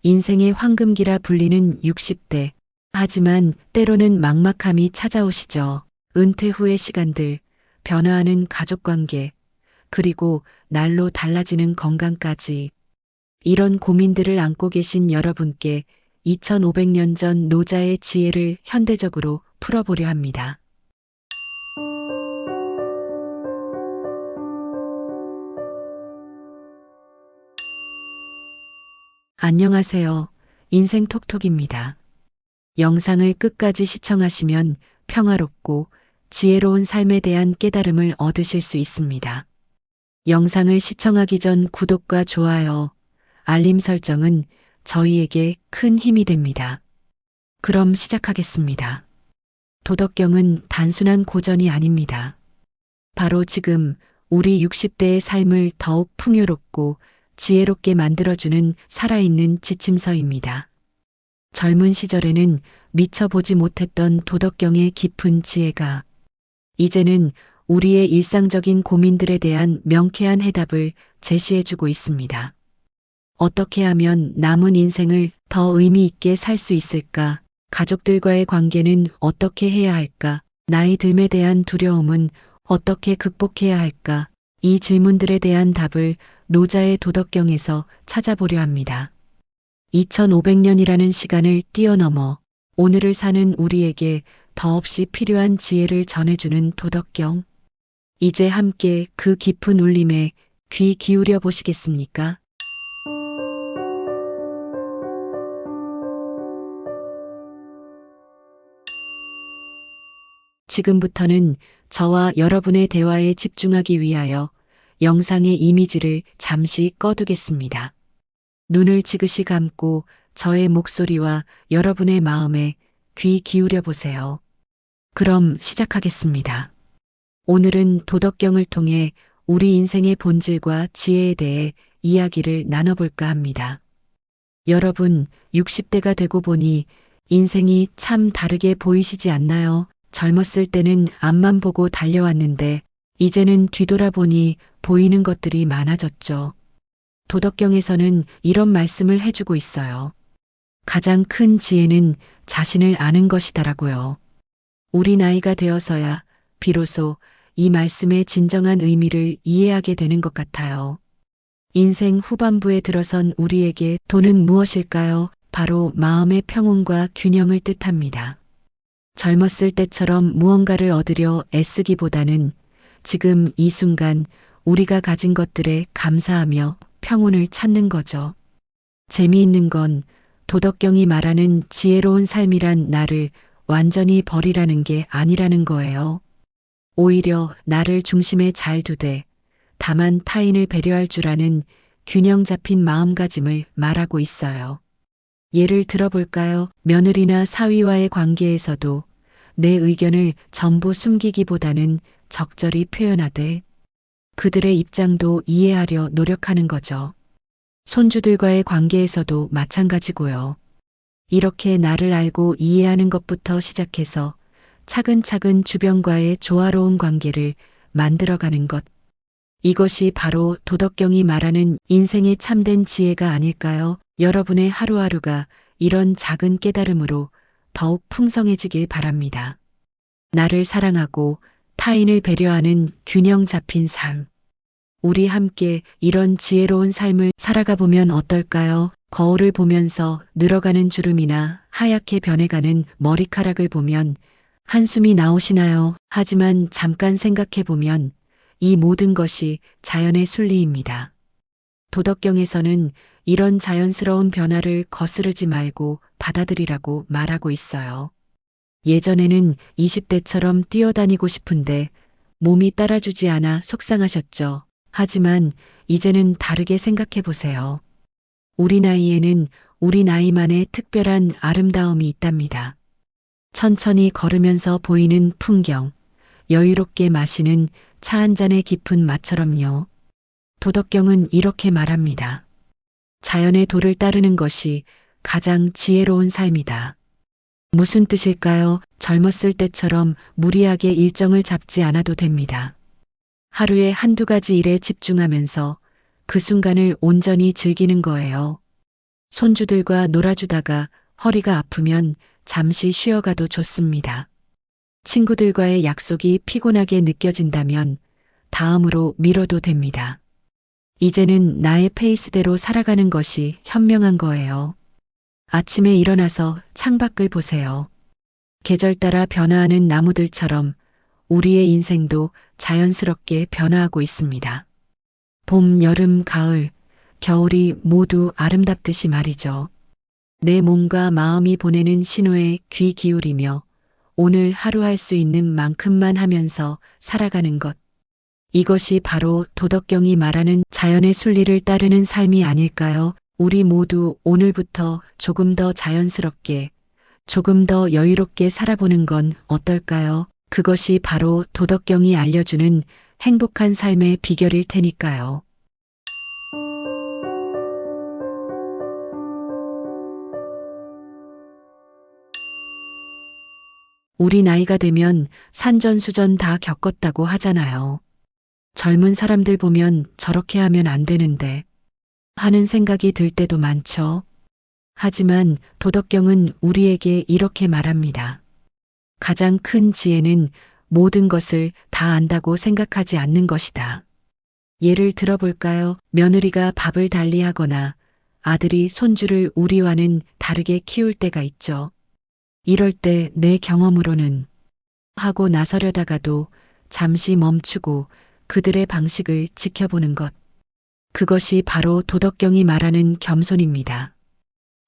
인생의 황금기라 불리는 60대. 하지만 때로는 막막함이 찾아오시죠. 은퇴 후의 시간들, 변화하는 가족관계, 그리고 날로 달라지는 건강까지. 이런 고민들을 안고 계신 여러분께 2500년 전 노자의 지혜를 현대적으로 풀어보려 합니다. 안녕하세요. 인생톡톡입니다. 영상을 끝까지 시청하시면 평화롭고 지혜로운 삶에 대한 깨달음을 얻으실 수 있습니다. 영상을 시청하기 전 구독과 좋아요, 알림 설정은 저희에게 큰 힘이 됩니다. 그럼 시작하겠습니다. 도덕경은 단순한 고전이 아닙니다. 바로 지금 우리 60대의 삶을 더욱 풍요롭고 지혜롭게 만들어주는 살아있는 지침서입니다. 젊은 시절에는 미처 보지 못했던 도덕경의 깊은 지혜가 이제는 우리의 일상적인 고민들에 대한 명쾌한 해답을 제시해주고 있습니다. 어떻게 하면 남은 인생을 더 의미 있게 살 수 있을까? 가족들과의 관계는 어떻게 해야 할까? 나이 듦에 대한 두려움은 어떻게 극복해야 할까? 이 질문들에 대한 답을 노자의 도덕경에서 찾아보려 합니다. 2500년이라는 시간을 뛰어넘어 오늘을 사는 우리에게 더없이 필요한 지혜를 전해주는 도덕경. 이제 함께 그 깊은 울림에 귀 기울여 보시겠습니까? 지금부터는 저와 여러분의 대화에 집중하기 위하여 영상의 이미지를 잠시 꺼두겠습니다. 눈을 지그시 감고 저의 목소리와 여러분의 마음에 귀 기울여 보세요. 그럼 시작하겠습니다. 오늘은 도덕경을 통해 우리 인생의 본질과 지혜에 대해 이야기를 나눠볼까 합니다. 여러분, 60대가 되고 보니 인생이 참 다르게 보이시지 않나요? 젊었을 때는 앞만 보고 달려왔는데 이제는 뒤돌아보니 보이는 것들이 많아졌죠. 도덕경에서는 이런 말씀을 해주고 있어요. 가장 큰 지혜는 자신을 아는 것이다라고요. 우리 나이가 되어서야 비로소 이 말씀의 진정한 의미를 이해하게 되는 것 같아요. 인생 후반부에 들어선 우리에게 돈은 무엇일까요? 바로 마음의 평온과 균형을 뜻합니다. 젊었을 때처럼 무언가를 얻으려 애쓰기보다는 지금 이 순간 우리가 가진 것들에 감사하며 평온을 찾는 거죠. 재미있는 건 도덕경이 말하는 지혜로운 삶이란 나를 완전히 버리라는 게 아니라는 거예요. 오히려 나를 중심에 잘 두되 다만 타인을 배려할 줄 아는 균형 잡힌 마음가짐을 말하고 있어요. 예를 들어볼까요? 며느리나 사위와의 관계에서도 내 의견을 전부 숨기기보다는 적절히 표현하되 그들의 입장도 이해하려 노력하는 거죠. 손주들과의 관계에서도 마찬가지고요. 이렇게 나를 알고 이해하는 것부터 시작해서 차근차근 주변과의 조화로운 관계를 만들어가는 것. 이것이 바로 도덕경이 말하는 인생의 참된 지혜가 아닐까요? 여러분의 하루하루가 이런 작은 깨달음으로 더욱 풍성해지길 바랍니다. 나를 사랑하고 타인을 배려하는 균형 잡힌 삶. 우리 함께 이런 지혜로운 삶을 살아가 보면 어떨까요? 거울을 보면서 늘어가는 주름이나 하얗게 변해가는 머리카락을 보면 한숨이 나오시나요? 하지만 잠깐 생각해 보면 이 모든 것이 자연의 순리입니다. 도덕경에서는 이런 자연스러운 변화를 거스르지 말고 받아들이라고 말하고 있어요. 예전에는 20대처럼 뛰어다니고 싶은데 몸이 따라주지 않아 속상하셨죠. 하지만 이제는 다르게 생각해 보세요. 우리 나이에는 우리 나이만의 특별한 아름다움이 있답니다. 천천히 걸으면서 보이는 풍경, 여유롭게 마시는 차 한 잔의 깊은 맛처럼요. 도덕경은 이렇게 말합니다. 자연의 도를 따르는 것이 가장 지혜로운 삶이다. 무슨 뜻일까요? 젊었을 때처럼 무리하게 일정을 잡지 않아도 됩니다. 하루에 한두 가지 일에 집중하면서 그 순간을 온전히 즐기는 거예요. 손주들과 놀아주다가 허리가 아프면 잠시 쉬어가도 좋습니다. 친구들과의 약속이 피곤하게 느껴진다면 다음으로 미뤄도 됩니다. 이제는 나의 페이스대로 살아가는 것이 현명한 거예요. 아침에 일어나서 창밖을 보세요. 계절 따라 변화하는 나무들처럼 우리의 인생도 자연스럽게 변화하고 있습니다. 봄, 여름, 가을, 겨울이 모두 아름답듯이 말이죠. 내 몸과 마음이 보내는 신호에 귀 기울이며 오늘 하루 할 수 있는 만큼만 하면서 살아가는 것. 이것이 바로 도덕경이 말하는 자연의 순리를 따르는 삶이 아닐까요? 우리 모두 오늘부터 조금 더 자연스럽게, 조금 더 여유롭게 살아보는 건 어떨까요? 그것이 바로 도덕경이 알려주는 행복한 삶의 비결일 테니까요. 우리 나이가 되면 산전수전 다 겪었다고 하잖아요. 젊은 사람들 보면 저렇게 하면 안 되는데 하는 생각이 들 때도 많죠. 하지만 도덕경은 우리에게 이렇게 말합니다. 가장 큰 지혜는 모든 것을 다 안다고 생각하지 않는 것이다. 예를 들어볼까요? 며느리가 밥을 달리하거나 아들이 손주를 우리와는 다르게 키울 때가 있죠. 이럴 때 내 경험으로는 하고 나서려다가도 잠시 멈추고 그들의 방식을 지켜보는 것. 그것이 바로 도덕경이 말하는 겸손입니다.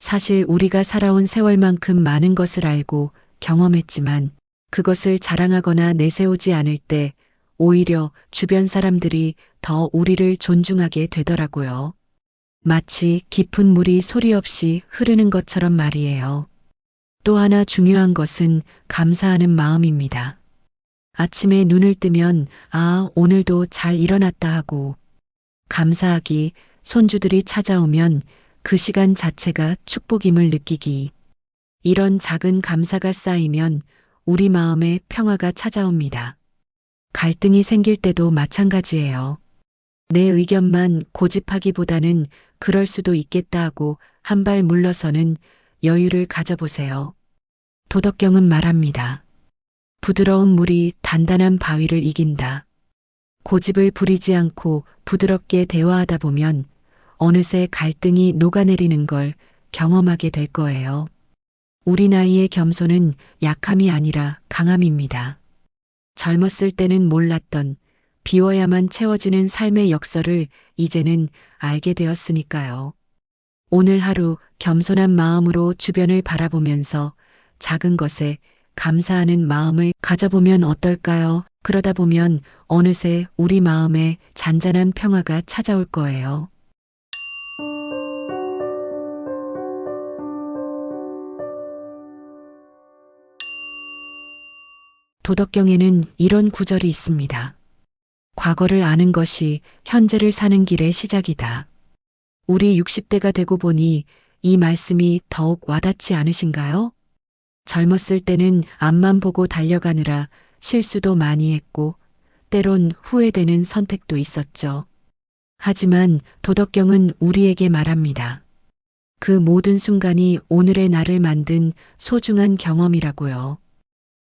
사실 우리가 살아온 세월만큼 많은 것을 알고 경험했지만 그것을 자랑하거나 내세우지 않을 때 오히려 주변 사람들이 더 우리를 존중하게 되더라고요. 마치 깊은 물이 소리 없이 흐르는 것처럼 말이에요. 또 하나 중요한 것은 감사하는 마음입니다. 아침에 눈을 뜨면 오늘도 잘 일어났다 하고 감사하기, 손주들이 찾아오면 그 시간 자체가 축복임을 느끼기. 이런 작은 감사가 쌓이면 우리 마음에 평화가 찾아옵니다. 갈등이 생길 때도 마찬가지예요. 내 의견만 고집하기보다는 그럴 수도 있겠다 하고 한 발 물러서는 여유를 가져보세요. 도덕경은 말합니다. 부드러운 물이 단단한 바위를 이긴다. 고집을 부리지 않고 부드럽게 대화하다 보면 어느새 갈등이 녹아내리는 걸 경험하게 될 거예요. 우리 나이의 겸손은 약함이 아니라 강함입니다. 젊었을 때는 몰랐던 비워야만 채워지는 삶의 역설을 이제는 알게 되었으니까요. 오늘 하루 겸손한 마음으로 주변을 바라보면서 작은 것에 감사하는 마음을 가져보면 어떨까요? 그러다 보면 어느새 우리 마음에 잔잔한 평화가 찾아올 거예요. 도덕경에는 이런 구절이 있습니다. 과거를 아는 것이 현재를 사는 길의 시작이다. 우리 60대가 되고 보니 이 말씀이 더욱 와닿지 않으신가요? 젊었을 때는 앞만 보고 달려가느라 실수도 많이 했고 때론 후회되는 선택도 있었죠. 하지만 도덕경은 우리에게 말합니다. 그 모든 순간이 오늘의 나를 만든 소중한 경험이라고요.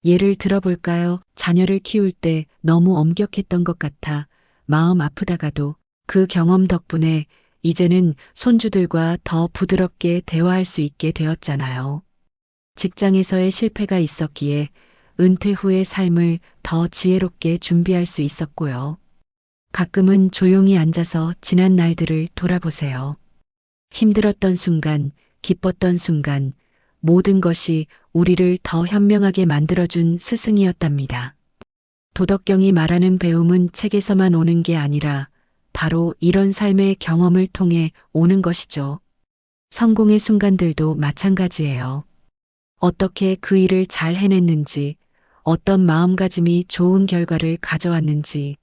예를 들어볼까요? 자녀를 키울 때 너무 엄격했던 것 같아 마음 아프다가도 그 경험 덕분에 이제는 손주들과 더 부드럽게 대화할 수 있게 되었잖아요. 직장에서의 실패가 있었기에 은퇴 후의 삶을 더 지혜롭게 준비할 수 있었고요. 가끔은 조용히 앉아서 지난 날들을 돌아보세요. 힘들었던 순간, 기뻤던 순간, 모든 것이 우리를 더 현명하게 만들어준 스승이었답니다. 도덕경이 말하는 배움은 책에서만 오는 게 아니라 바로 이런 삶의 경험을 통해 오는 것이죠. 성공의 순간들도 마찬가지예요. 어떻게 그 일을 잘 해냈는지, 어떤 마음가짐이 좋은 결과를 가져왔는지,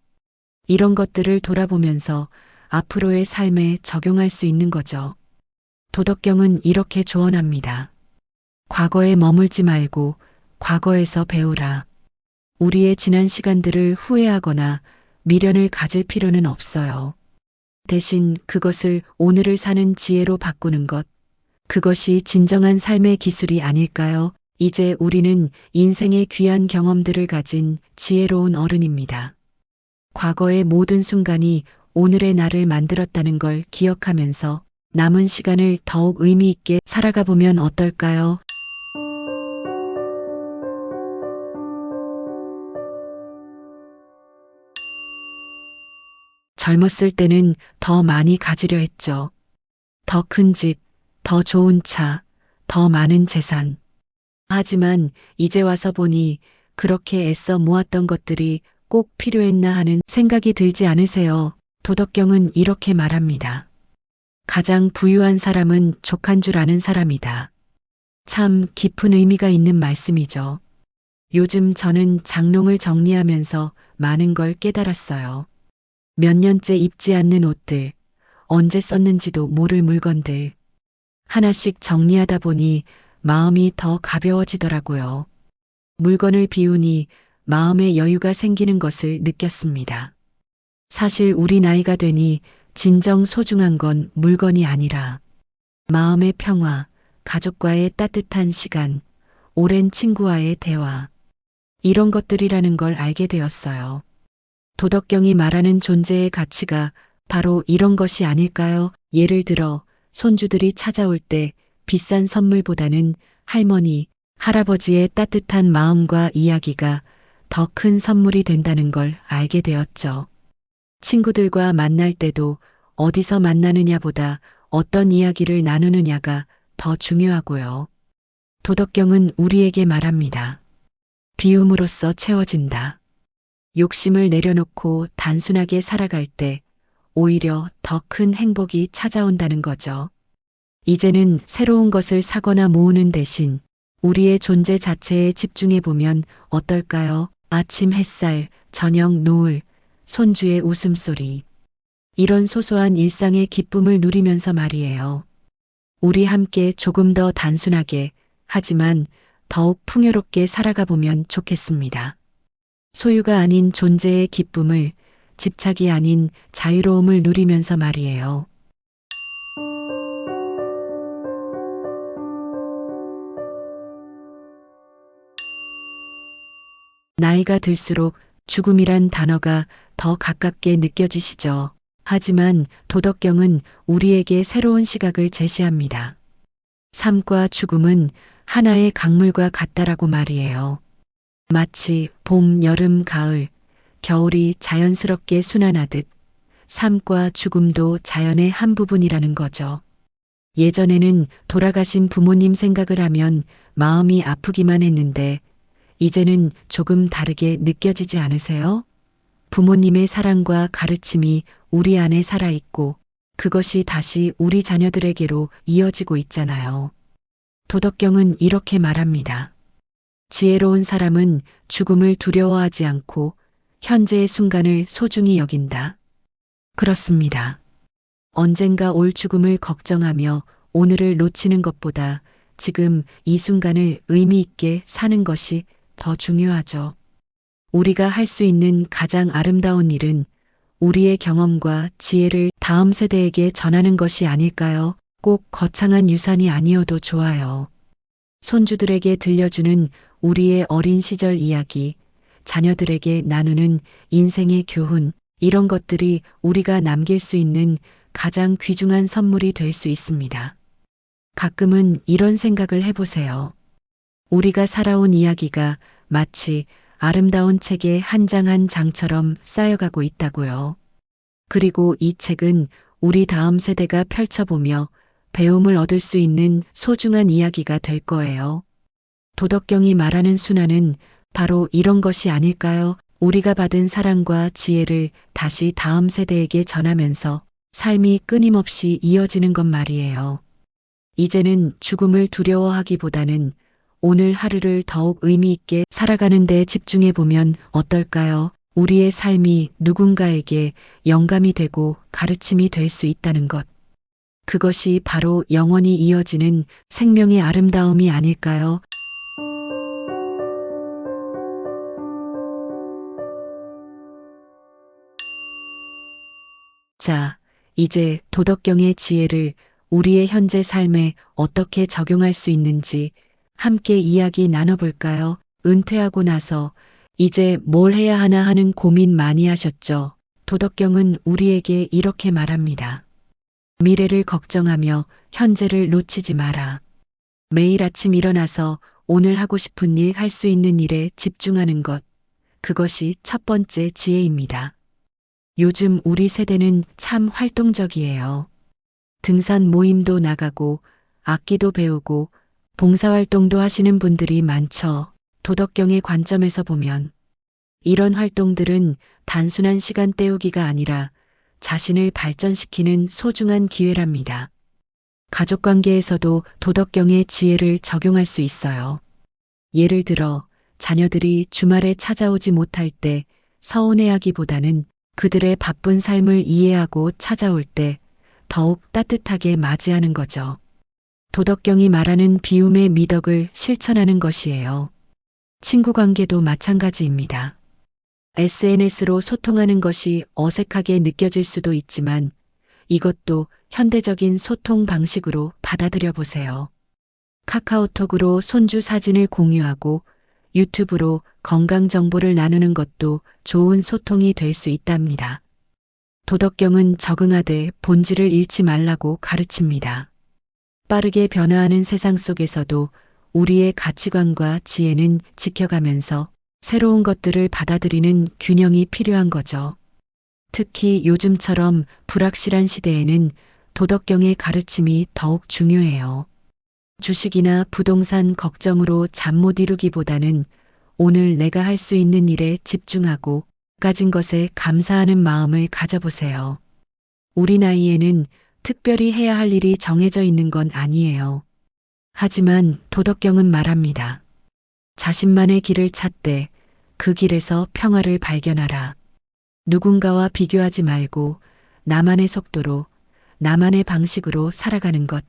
이런 것들을 돌아보면서 앞으로의 삶에 적용할 수 있는 거죠. 도덕경은 이렇게 조언합니다. 과거에 머물지 말고 과거에서 배우라. 우리의 지난 시간들을 후회하거나 미련을 가질 필요는 없어요. 대신 그것을 오늘을 사는 지혜로 바꾸는 것, 그것이 진정한 삶의 기술이 아닐까요? 이제 우리는 인생의 귀한 경험들을 가진 지혜로운 어른입니다. 과거의 모든 순간이 오늘의 나를 만들었다는 걸 기억하면서 남은 시간을 더욱 의미 있게 살아가 보면 어떨까요? 젊었을 때는 더 많이 가지려 했죠. 더 큰 집, 더 좋은 차, 더 많은 재산. 하지만 이제 와서 보니 그렇게 애써 모았던 것들이 꼭 필요했나 하는 생각이 들지 않으세요? 도덕경은 이렇게 말합니다. 가장 부유한 사람은 족한 줄 아는 사람이다. 참 깊은 의미가 있는 말씀이죠. 요즘 저는 장롱을 정리하면서 많은 걸 깨달았어요. 몇 년째 입지 않는 옷들, 언제 썼는지도 모를 물건들. 하나씩 정리하다 보니 마음이 더 가벼워지더라고요. 물건을 비우니 마음의 여유가 생기는 것을 느꼈습니다. 사실 우리 나이가 되니 진정 소중한 건 물건이 아니라 마음의 평화, 가족과의 따뜻한 시간, 오랜 친구와의 대화, 이런 것들이라는 걸 알게 되었어요. 도덕경이 말하는 존재의 가치가 바로 이런 것이 아닐까요? 예를 들어 손주들이 찾아올 때 비싼 선물보다는 할머니, 할아버지의 따뜻한 마음과 이야기가 더 큰 선물이 된다는 걸 알게 되었죠. 친구들과 만날 때도 어디서 만나느냐보다 어떤 이야기를 나누느냐가 더 중요하고요. 도덕경은 우리에게 말합니다. 비움으로써 채워진다. 욕심을 내려놓고 단순하게 살아갈 때 오히려 더 큰 행복이 찾아온다는 거죠. 이제는 새로운 것을 사거나 모으는 대신 우리의 존재 자체에 집중해 보면 어떨까요? 아침 햇살, 저녁 노을, 손주의 웃음소리. 이런 소소한 일상의 기쁨을 누리면서 말이에요. 우리 함께 조금 더 단순하게, 하지만 더욱 풍요롭게 살아가 보면 좋겠습니다. 소유가 아닌 존재의 기쁨을, 집착이 아닌 자유로움을 누리면서 말이에요. 나이가 들수록 죽음이란 단어가 더 가깝게 느껴지시죠. 하지만 도덕경은 우리에게 새로운 시각을 제시합니다. 삶과 죽음은 하나의 강물과 같다라고 말이에요. 마치 봄, 여름, 가을, 겨울이 자연스럽게 순환하듯 삶과 죽음도 자연의 한 부분이라는 거죠. 예전에는 돌아가신 부모님 생각을 하면 마음이 아프기만 했는데 이제는 조금 다르게 느껴지지 않으세요? 부모님의 사랑과 가르침이 우리 안에 살아있고 그것이 다시 우리 자녀들에게로 이어지고 있잖아요. 도덕경은 이렇게 말합니다. 지혜로운 사람은 죽음을 두려워하지 않고 현재의 순간을 소중히 여긴다. 그렇습니다. 언젠가 올 죽음을 걱정하며 오늘을 놓치는 것보다 지금 이 순간을 의미 있게 사는 것이 더 중요하죠. 우리가 할 수 있는 가장 아름다운 일은 우리의 경험과 지혜를 다음 세대에게 전하는 것이 아닐까요? 꼭 거창한 유산이 아니어도 좋아요. 손주들에게 들려주는 우리의 어린 시절 이야기, 자녀들에게 나누는 인생의 교훈, 이런 것들이 우리가 남길 수 있는 가장 귀중한 선물이 될 수 있습니다. 가끔은 이런 생각을 해보세요. 우리가 살아온 이야기가 마치 아름다운 책의 한 장 한 장처럼 쌓여가고 있다고요. 그리고 이 책은 우리 다음 세대가 펼쳐보며 배움을 얻을 수 있는 소중한 이야기가 될 거예요. 도덕경이 말하는 순환은 바로 이런 것이 아닐까요? 우리가 받은 사랑과 지혜를 다시 다음 세대에게 전하면서 삶이 끊임없이 이어지는 것 말이에요. 이제는 죽음을 두려워하기보다는 오늘 하루를 더욱 의미 있게 살아가는 데 집중해 보면 어떨까요? 우리의 삶이 누군가에게 영감이 되고 가르침이 될 수 있다는 것. 그것이 바로 영원히 이어지는 생명의 아름다움이 아닐까요? 자, 이제 도덕경의 지혜를 우리의 현재 삶에 어떻게 적용할 수 있는지 함께 이야기 나눠볼까요? 은퇴하고 나서 이제 뭘 해야 하나 하는 고민 많이 하셨죠? 도덕경은 우리에게 이렇게 말합니다. 미래를 걱정하며 현재를 놓치지 마라. 매일 아침 일어나서 오늘 하고 싶은 일, 할 수 있는 일에 집중하는 것. 그것이 첫 번째 지혜입니다. 요즘 우리 세대는 참 활동적이에요. 등산 모임도 나가고 악기도 배우고 봉사활동도 하시는 분들이 많죠. 도덕경의 관점에서 보면 이런 활동들은 단순한 시간 때우기가 아니라 자신을 발전시키는 소중한 기회랍니다. 가족 관계에서도 도덕경의 지혜를 적용할 수 있어요. 예를 들어 자녀들이 주말에 찾아오지 못할 때 서운해하기보다는 그들의 바쁜 삶을 이해하고 찾아올 때 더욱 따뜻하게 맞이하는 거죠. 도덕경이 말하는 비움의 미덕을 실천하는 것이에요. 친구 관계도 마찬가지입니다. SNS로 소통하는 것이 어색하게 느껴질 수도 있지만 이것도 현대적인 소통 방식으로 받아들여 보세요. 카카오톡으로 손주 사진을 공유하고 유튜브로 건강 정보를 나누는 것도 좋은 소통이 될 수 있답니다. 도덕경은 적응하되 본질을 잃지 말라고 가르칩니다. 빠르게 변화하는 세상 속에서도 우리의 가치관과 지혜는 지켜가면서 새로운 것들을 받아들이는 균형이 필요한 거죠. 특히 요즘처럼 불확실한 시대에는 도덕경의 가르침이 더욱 중요해요. 주식이나 부동산 걱정으로 잠 못 이루기보다는 오늘 내가 할 수 있는 일에 집중하고 가진 것에 감사하는 마음을 가져보세요. 우리 나이에는 특별히 해야 할 일이 정해져 있는 건 아니에요. 하지만 도덕경은 말합니다. 자신만의 길을 찾되 그 길에서 평화를 발견하라. 누군가와 비교하지 말고 나만의 속도로, 나만의 방식으로 살아가는 것.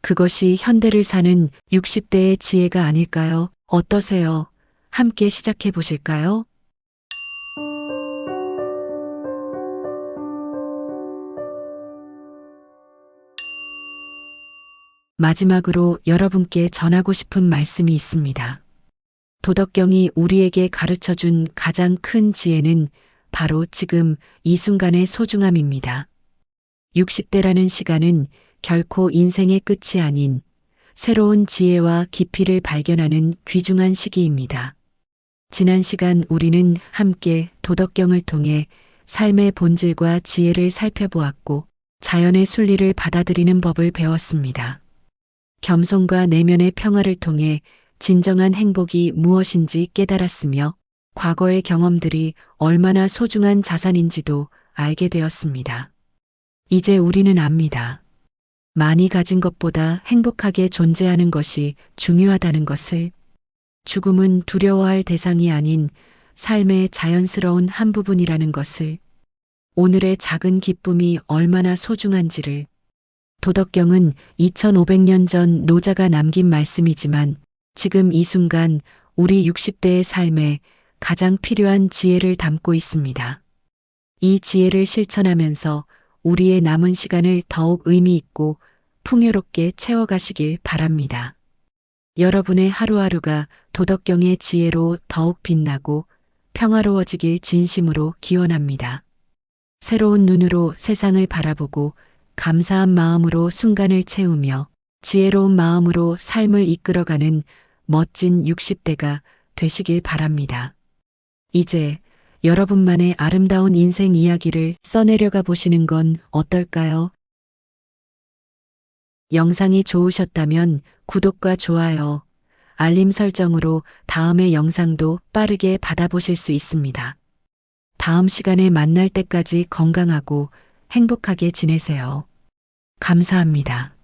그것이 현대를 사는 60대의 지혜가 아닐까요? 어떠세요? 함께 시작해 보실까요? 마지막으로 여러분께 전하고 싶은 말씀이 있습니다. 도덕경이 우리에게 가르쳐 준 가장 큰 지혜는 바로 지금 이 순간의 소중함입니다. 60대라는 시간은 결코 인생의 끝이 아닌 새로운 지혜와 깊이를 발견하는 귀중한 시기입니다. 지난 시간 우리는 함께 도덕경을 통해 삶의 본질과 지혜를 살펴보았고 자연의 순리를 받아들이는 법을 배웠습니다. 겸손과 내면의 평화를 통해 진정한 행복이 무엇인지 깨달았으며 과거의 경험들이 얼마나 소중한 자산인지도 알게 되었습니다. 이제 우리는 압니다. 많이 가진 것보다 행복하게 존재하는 것이 중요하다는 것을, 죽음은 두려워할 대상이 아닌 삶의 자연스러운 한 부분이라는 것을, 오늘의 작은 기쁨이 얼마나 소중한지를. 도덕경은 2500년 전 노자가 남긴 말씀이지만 지금 이 순간 우리 60대의 삶에 가장 필요한 지혜를 담고 있습니다. 이 지혜를 실천하면서 우리의 남은 시간을 더욱 의미 있고 풍요롭게 채워가시길 바랍니다. 여러분의 하루하루가 도덕경의 지혜로 더욱 빛나고 평화로워지길 진심으로 기원합니다. 새로운 눈으로 세상을 바라보고 감사한 마음으로 순간을 채우며 지혜로운 마음으로 삶을 이끌어가는 멋진 60대가 되시길 바랍니다. 이제 여러분만의 아름다운 인생 이야기를 써내려가 보시는 건 어떨까요? 영상이 좋으셨다면 구독과 좋아요, 알림 설정으로 다음의 영상도 빠르게 받아보실 수 있습니다. 다음 시간에 만날 때까지 건강하고 행복하게 지내세요. 감사합니다.